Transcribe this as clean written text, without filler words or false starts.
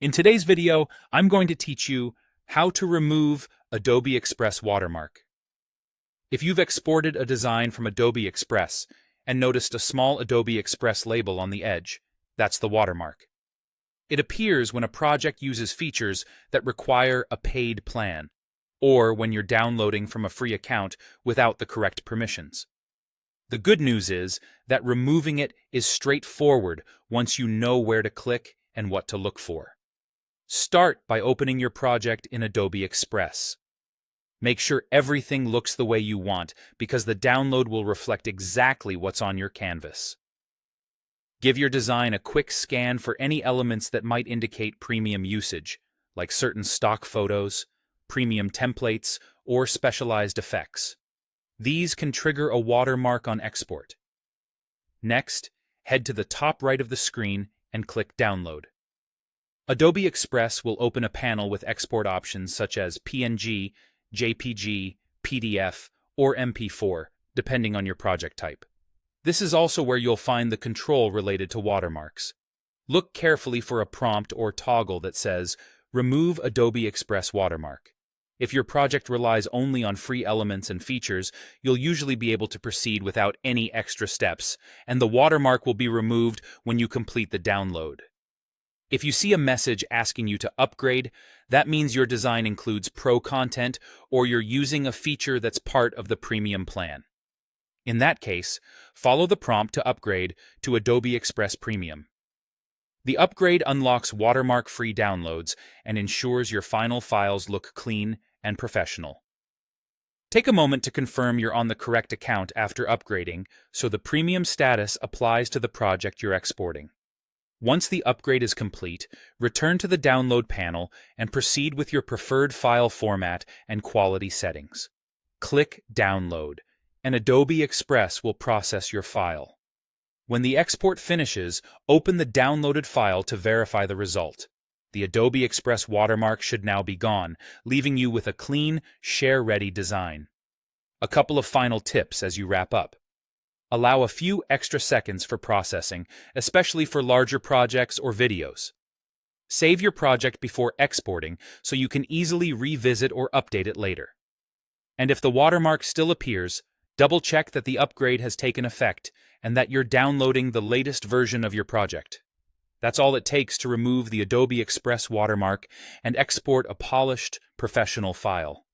In today's video, I'm going to teach you how to remove Adobe Express watermark. If you've exported a design from Adobe Express and noticed a small Adobe Express label on the edge, that's the watermark. It appears when a project uses features that require a paid plan, or when you're downloading from a free account without the correct permissions. The good news is that removing it is straightforward once you know where to click and what to look for. Start by opening your project in Adobe Express. Make sure everything looks the way you want because the download will reflect exactly what's on your canvas. Give your design a quick scan for any elements that might indicate premium usage, like certain stock photos, premium templates, or specialized effects. These can trigger a watermark on export. Next, head to the top right of the screen and click Download. Adobe Express will open a panel with export options such as PNG, JPG, PDF, or MP4, depending on your project type. This is also where you'll find the control related to watermarks. Look carefully for a prompt or toggle that says, Remove Adobe Express watermark. If your project relies only on free elements and features, you'll usually be able to proceed without any extra steps, and the watermark will be removed when you complete the download. If you see a message asking you to upgrade, that means your design includes pro content or you're using a feature that's part of the premium plan. In that case, follow the prompt to upgrade to Adobe Express Premium. The upgrade unlocks watermark-free downloads and ensures your final files look clean and professional. Take a moment to confirm you're on the correct account after upgrading so the premium status applies to the project you're exporting. Once the upgrade is complete, return to the download panel and proceed with your preferred file format and quality settings. Click Download, and Adobe Express will process your file. When the export finishes, open the downloaded file to verify the result. The Adobe Express watermark should now be gone, leaving you with a clean, share-ready design. A couple of final tips as you wrap up. Allow a few extra seconds for processing, especially for larger projects or videos. Save your project before exporting so you can easily revisit or update it later. And if the watermark still appears, double-check that the upgrade has taken effect and that you're downloading the latest version of your project. That's all it takes to remove the Adobe Express watermark and export a polished, professional file.